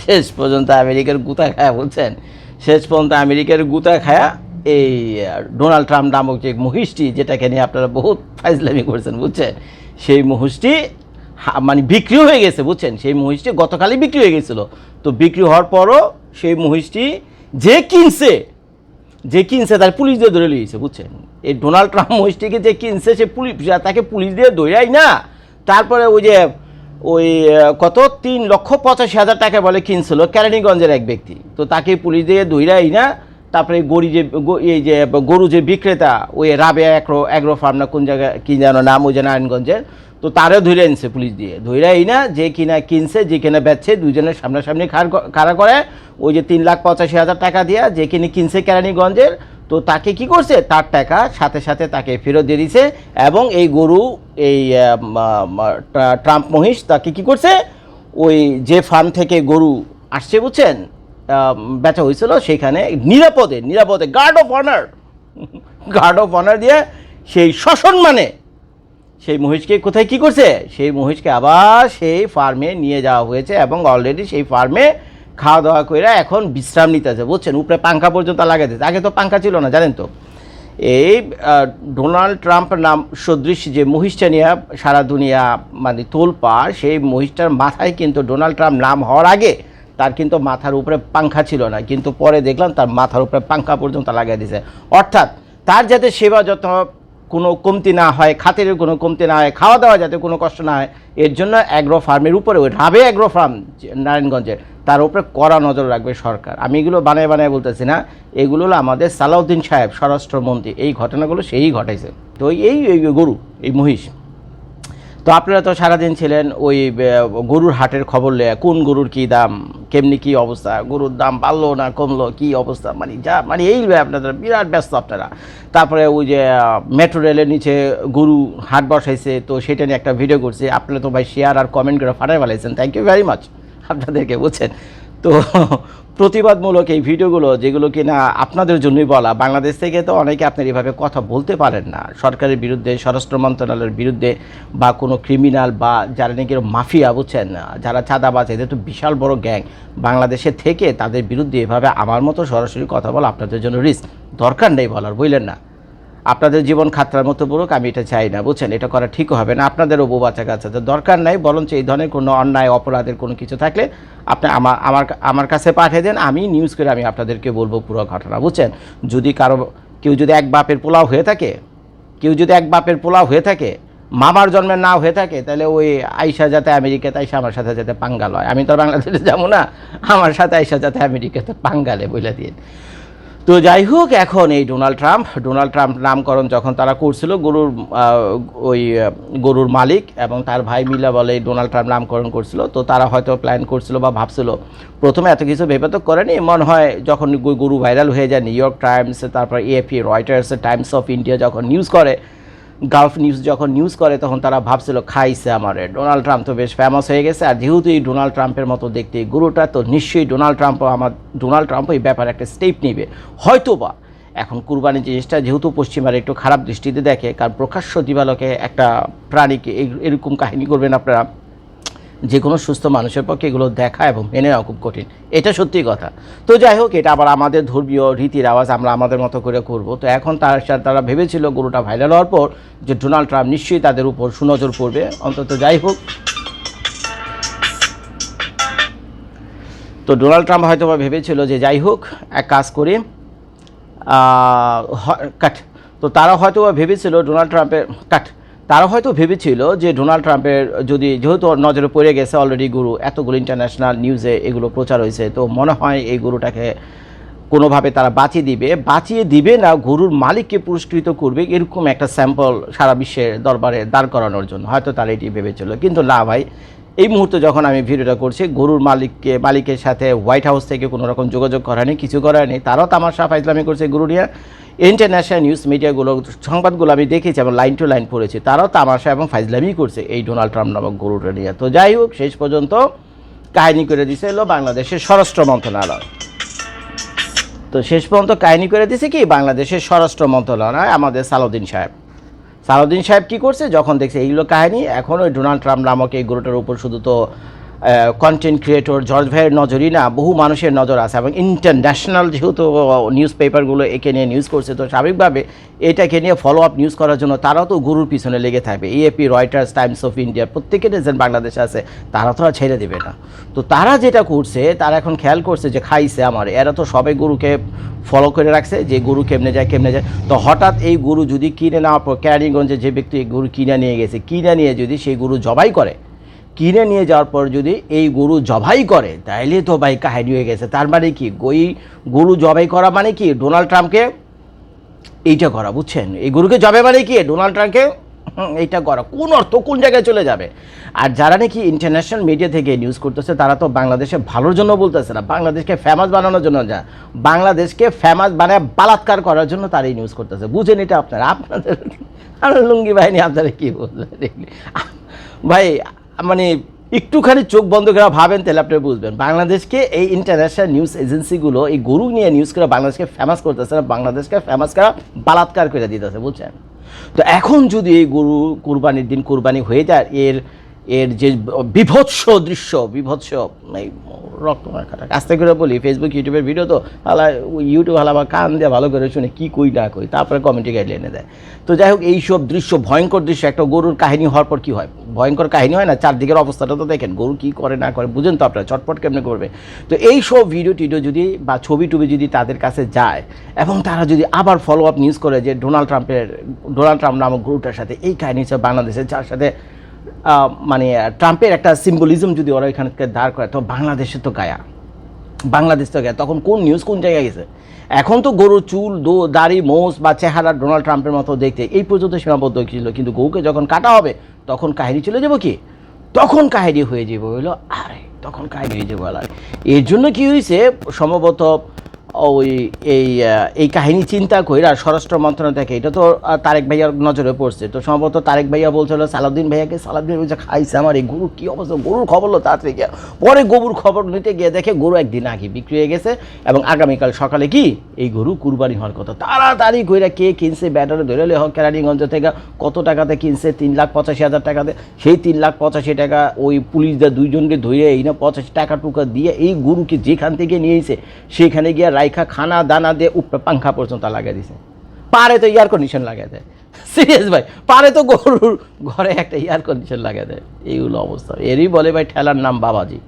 শেষ পর্যন্ত আমেরিকার গুতা খায়া বলছেন, শেষ পর্যন্ত আমেরিকার গুতা খায়া এই ডোনাল্ড ট্রাম্প নামক যে মহিষটি, যেটাকে নিয়ে আপনারা বহুত ফাইজলামি করছেন বুঝছেন, সেই মহিষটি মানে বিক্রি হয়ে গেছে বুঝছেন। সেই মহিষটি গতকালই বিক্রি হয়ে গেছিল। তো বিক্রি হওয়ার পরও সেই মহিষটি যে কিনছে তার পুলিশ দিয়ে ধরে লিয়েছে বুঝছেন। এই ডোনাল্ড ট্রাম্প মহিষটিকে যে কিনছে সে পুলিশ, তাকে পুলিশ দিয়ে ধরেই না, তারপরে ওই কত 3,85,000 টাকা বলে কিনছিল কেরানীগঞ্জের এক ব্যক্তি, তো তাকে পুলিশ দিয়ে ধরেই না। তারপরে এই যে গরু যে বিক্রেতা, ওই রাবেয়া অ্যাগ্রো ফার্ম না কোন জায়গায় কি যেন নাম, ওই যে নারায়ণগঞ্জের, তো তারও ধরে আনছে পুলিশ দিয়ে, ধরেই না যে কিনা কিনছে যে কিনা বেচছে দুজনের সামনাসামনি খাড়া করে ওই যে 3,85,000 টাকা দিয়া যে কিনে কিনছে কেরানীগঞ্জের, তো তাকে কি করছে, তার টাকা সাথে সাথে তাকে ফেরত দিয়ে দিছে। এবং এই গরু, এই ট্রাম্প মহিষ তাকে কি করছে, ওই যে ফার্ম থেকে গরু আসছে বুঝছেন বেচা হয়েছিল, সেখানে নিরাপদে গার্ড অফ অনার দিয়ে সেই সসম্মানে সেই মহিষকে কোথায় কি করছে, সেই মহিষকে আবার সেই ফার্মে নিয়ে যাওয়া হয়েছে এবং অলরেডি সেই ফার্মে খাওয়া দাওয়া করে এখন বিশ্রাম নিতেছে বুঝছেন। উপরে পাঙ্খা পর্যন্ত লাগাইতেছে, আগে তো পাঙ্খা ছিল না জানেন তো। এই ডোনাল্ড ট্রাম্প নাম সদৃশ যে মহিষটা নিয়ে সারা দুনিয়া মানে তোলপাড়, সেই মহিষটার মাথায় কিন্তু ডোনাল্ড ট্রাম্প নাম হওয়ার আগে তার কিন্তু মাথার উপরে পাঙ্খা ছিল না, কিন্তু পরে দেখলাম তার মাথার উপরে পাঙ্খা পর্যন্ত লাগিয়ে দিয়েছে। অর্থাৎ তার যাতে সেবা যত্ন কোনো কমতি না হয়, খাতিরের কোনো কমতি না হয়, খাওয়া দাওয়া যাতে কোনো কষ্ট না হয়, এর জন্য অ্যাগ্রো ফার্মের উপরে, ওই রাবে অ্যাগ্রো ফার্ম নারায়ণগঞ্জের, তার উপরে কড়া নজর রাখবে সরকার। আমি এগুলো বানায় বলতেছি না, এগুলো হলো আমাদের সালাউদ্দিন সাহেব স্বরাষ্ট্রমন্ত্রী, এই ঘটনাগুলো সেই ঘটাইছে। তো এই গরু, এই মহিষ, তো আপনারা তো সারাদিন ছিলেন ওই গরুর হাটের খবর লেয়া, কোন গরুর কী দাম, কেমনি কী অবস্থা, গরুর দাম বাড়লো না কমলো, কী অবস্থা, মানে এই আপনারা বিরাট ব্যস্ত আপনারা। তারপরে ওই যে মেট্রো রেলের নিচে গরু হাট বসাইছে, তো সেটা নিয়ে একটা ভিডিও করছে, আপনারা তো ভাই শেয়ার আর কমেন্ট করে ফাটাই ফেলাইছেন, থ্যাংক ইউ ভেরি মাচ আপনাদেরকে বুঝছেন। তো প্রতিবাদমূলক এই ভিডিওগুলো যেগুলো কিনা আপনাদের জন্যই বলা, বাংলাদেশ থেকে তো অনেকে আপনার এভাবে কথা বলতে পারেন না সরকারের বিরুদ্ধে, স্বরাষ্ট্র মন্ত্রণালয়ের বিরুদ্ধে, বা কোনো ক্রিমিনাল বা যারা নাকি মাফিয়া বুঝছেন, যারা চাঁদাবাজ, এদের তো বিশাল বড় গ্যাং বাংলাদেশে থেকে, তাদের বিরুদ্ধে এভাবে আমার মতো সরাসরি কথা বলা আপনাদের জন্য রিস্ক, দরকার নেই বলার, বুঝলেন না। আপনাদের জীবন খাতরার মতো পড়ুক, আমি এটা চাই না বুঝছেন, এটা করা ঠিক হবে না, আপনাদেরও বউ বাচ্চা কাচ্চাদের দরকার নাই। বরঞ্চ এই ধরনের কোনো অন্যায় অপরাধের কোনো কিছু থাকলে আপনি আমার কাছে পাঠিয়ে দেন, আমি নিউজ করে আমি আপনাদেরকে বলবো পুরো ঘটনা বুঝছেন। যদি কেউ যদি এক বাপের পোলাও হয়ে থাকে, মামার জন্মের না হয়ে থাকে, তাহলে ওই আইসা যাতে আমেরিকাতে আইসা আমার সাথে যাতে পাঙ্গাল হয়, আমি তো বাংলাদেশে যাবো না, আমার সাথে আইসা যাতে আমেরিকাতে পাঙ্গালে বলে দিয়ে। তো যাই হোক, এখন এই ডোনাল্ড ট্রাম্প নামকরণ যখন তারা করছিল, গরুর মালিক এবং তার ভাই মিলা বলে ডোনাল্ড ট্রাম্প নামকরণ করছিল, তো তারা হয়তো প্ল্যান করছিল বা ভাবছিল, প্রথমে এত কিছু ভেবে তো করেনি, মনে হয় যখন গরু ভাইরাল হয়ে যায়, নিউ ইয়র্ক টাইমস, তারপর AFP, Reuters, Times of India যখন নিউজ করে, গালফ নিউজ যখন নিউজ করে, তখন তারা ভাবছিল খাইছে আমারে, ডোনাল্ড ট্রাম্প তো বেশ ফেমাস হয়ে গেছে, আর যেহেতু এই ডোনাল্ড ট্রাম্পের মতো দেখতে এই গরুটা, তো নিশ্চয়ই ডোনাল্ড ট্রাম্প এই ব্যাপারে একটা স্টেপ নেবে হয়তোবা। এখন কুরবানি জিনিসটা যেহেতু পশ্চিমারা একটু খারাপ দৃষ্টিতে দেখে, কারণ প্রকাশ্য দিবালোকে একটা প্রাণীকে এরকম কাহিনী করবেন আপনারা, যে কোনো সুস্থ মানুষের পক্ষে এগুলো দেখা এবং মেনে নেওয়া খুব কঠিন, এটা সত্যি কথা। তো যাই হোক, এটা আবার আমাদের ধর্মীয় রীতির আওয়াজ, আমরা আমাদের মতো করে করব। তো এখন তারা ভেবেছিল গরুটা ভাইরাল হওয়ার পর যে ডোনাল্ড ট্রাম্প নিশ্চয়ই তাদের উপর সুনজর পড়বে, অন্তত যাই হোক। তো ডোনাল্ড ট্রাম্প হয়তো বা ভেবেছিল যে যাই হোক এক কাজ করি, তো তারা হয়তো ভেবেছিল যে ডোনাল্ড ট্রাম্পের যেহেতু নজরে পড়ে গেছে অলরেডি গরু, এতগুলো ইন্টারন্যাশনাল নিউজে এগুলো প্রচার হয়েছে, তো মনে হয় এই গরুটাকে কোনোভাবে তারা বাঁচিয়ে দিবে না, গরুর মালিককে পুরস্কৃত করবে, এরকম একটা স্যাম্পল সারা বিশ্বের দরবারে দাঁড় করানোর জন্য হয়তো তারা এটি ভেবেছিল। কিন্তু না ভাই, এই মুহূর্তে যখন আমি ভিডিওটা করছি, গরুর মালিকের সাথে হোয়াইট হাউস থেকে কোনো রকম যোগাযোগ করেনি, কিছু করেনি, তারাও তামাশা ফাইজলামি করছে গরু নিয়ে। ইন্টারন্যাশনাল নিউজ মিডিয়াগুলো, সংবাদগুলো আমি দেখেছি এবং লাইন টু লাইন পড়েছি, তারাও তামাশা এবং ফাইজলামি করছে এই ডোনাল্ড ট্রাম্প নামক গরুটা নিয়ে। তো যাই হোক, শেষ পর্যন্ত কাহিনী করে দিছে এলো বাংলাদেশের স্বরাষ্ট্র মন্ত্রণালয়। তো শেষ পর্যন্ত কাহিনী করে দিছে কি বাংলাদেশের স্বরাষ্ট্র মন্ত্রণালয়, আমাদের সালাউদ্দিন সাহেব কী করছে, যখন দেখছে এইগুলো কাহিনী, এখন ওই ডোনাল্ড ট্রাম্প নামক এই গরুটার উপর শুধু তো কন্টেন্ট ক্রিয়েটর জর্জ ভাইয়ের নজরই না বহু মানুষের নজর আছে, এবং ইন্টারন্যাশনাল যেহেতু নিউজ পেপারগুলো একে নিয়ে নিউজ করছে, তো স্বাভাবিকভাবে এটাকে নিয়ে ফলো আপ নিউজ করার জন্য তারাও তো গরুর পিছনে লেগে থাকবে। AAP, Reuters, Times of India, প্রত্যেকের এজেন্ট বাংলাদেশে আছে, তারা তো আর ছেড়ে দেবে না। তো তারা যেটা করছে, তারা এখন খেয়াল করছে যে খাইছে আমার, এরা তো সবাই গরুকে ফলো করে রাখছে যে গরু কেমনে যায় কেমনে যায়। তো হঠাৎ এই গরু যদি কিনে নেওয়ার পর কেরানীগঞ্জে যে ব্যক্তি এই গরু কিনে নিয়ে গেছে, কিনে নিয়ে যদি সেই গরু জবাই করে, কিনে নিয়ে যাওয়ার পর যদি এই গরু জবাই করে, তাইলে তো ভাই কাহিনী হয়ে গেছে। তার মানে কি গরু জবাই করা মানে কি ডোনাল্ড ট্রাম্পকে এইটা করা, বুঝছেন? এই গরুকে জবাই মানে কি ডোনাল্ড ট্রাম্পকে এইটা করা, কোন অর্থ কোন জায়গায় চলে যাবে? আর যারা নাকি ইন্টারন্যাশনাল মিডিয়া থেকে নিউজ করতেছে, তারা তো বাংলাদেশে ভালোর জন্য বলতেছে না, বাংলাদেশকে ফেমাস বানানোর জন্য, যা বাংলাদেশকে ফেমাস বানায় বালাৎকার করার জন্য তারা এই নিউজ করতেছে। বুঝেন এটা আপনারা? আপনাদের লুঙ্গি বাহিনী আপনারা কী বললেন ভাই? মানে একটুখানি চোখ বন্ধ করে ভাবেন, তাহলে আপনি বুঝবেন বাংলাদেশকে এই ইন্টারন্যাশনাল নিউজ এজেন্সিগুলো এই গরু নিয়ে নিউজ করে বাংলাদেশকে ফেমাস করতেছে না, বাংলাদেশকে ফেমাস করা বালাৎকার করে দিতেছে, বুঝছেন? তো এখন যদি এই গরু কুরবানির দিন কুরবানি হয়ে যায়, এর যে বিভৎস দৃশ্য, বিভৎস এই রক্ত মাখাটা, আস্তে করে বলি, ফেসবুক ইউটিউবের ভিডিও তো হালা, ইউটিউব হালা বা কান দিয়ে ভালো করে শুনে কী কই না কই, তারপরে কমেন্টে গাইডলাইনে দেয়। তো যাই হোক, এইসব দৃশ্য, ভয়ঙ্কর দৃশ্য, একটা গরুর কাহিনী হওয়ার পর কী হয়, ভয়ঙ্কর কাহিনী হয় না? চারদিকের অবস্থাটা তো দেখেন, গরু কী করে না করে বুঝেন তো আপনারা, চটপট কেমনে করবে। তো এই সব ভিডিও টিডিও যদি বা ছবি টবি যদি তাদের কাছে যায়, এবং তারা যদি আবার ফলো আপ নিউজ করে যে ডোনাল্ড ট্রাম্প নামক গরুটার সাথে এই কাহিনী হচ্ছে বাংলাদেশের, যার সাথে মানে ট্রাম্পের একটা সিম্বলিজম যদি ওরা এখানে দাঁড় করে, তো বাংলাদেশে তো গায়া, বাংলাদেশ তো গায়া, তখন কোন নিউজ কোন জায়গায় গেছে? এখন তো গরুর চুল, দাড়ি, মোষ বা চেহারা ডোনাল্ড ট্রাম্পের মতো দেখতে এই পর্যন্ত সীমাবদ্ধ ছিল, কিন্তু গরুকে যখন কাটা হবে তখন কাহিনী চলে যাবো কি, তখন কাহিনী হয়ে যাবো হইলো, আরে তখন কাহিনী হয়ে যাবো। আর এর জন্য কি হয়েছে সম্ভবত ওই এই কাহিনী চিন্তা কইরা স্বরাষ্ট্র মন্ত্রণালয় থেকে, এটা তো তারেক ভাইয়ার নজরে পড়ছে, তো সম্ভবত তারেক ভাইয়া বলছিল সালাউদ্দিন ভাইয়াকে, সালাউদ্দিন বলছে খাইছে আমার এই গরু, কী অবস্থা, গরুর খবর লো তাড়াতাড়ি গিয়ে। পরে গরুর খবর নিতে গিয়ে দেখে গরু একদিন আগে বিক্রি হয়ে গেছে, এবং আগামীকাল সকালে কি এই গরু কুরবানি হওয়ার কথা। তাড়াতাড়ি কইরা কে কিনছে, ব্যাটারে ধরে লে হোক, কেরানীগঞ্জ থেকে কত টাকাতে কিনছে, 3,85,000 টাকাতে। সেই 3,85,000 টাকা ওই পুলিশদের দুইজনকে ধরে এই না 85 টাকা টুকা দিয়ে এই গরুকে যেখান থেকে নিয়েছে সেখানে গিয়ে রাইখা খানা দানা দিয়ে উপরে পাংখা পর্যন্ত লাগিয়ে দিছে। পারে তো এয়ার কন্ডিশন লাগিয়ে দেয়, সিরিয়াস ভাই, পারে তো গরুর ঘরে একটা এয়ার কন্ডিশন লাগিয়ে দেয়। এইগুলো অবস্থা, এরই বলে ভাই ঠেলার নাম বাবাজি।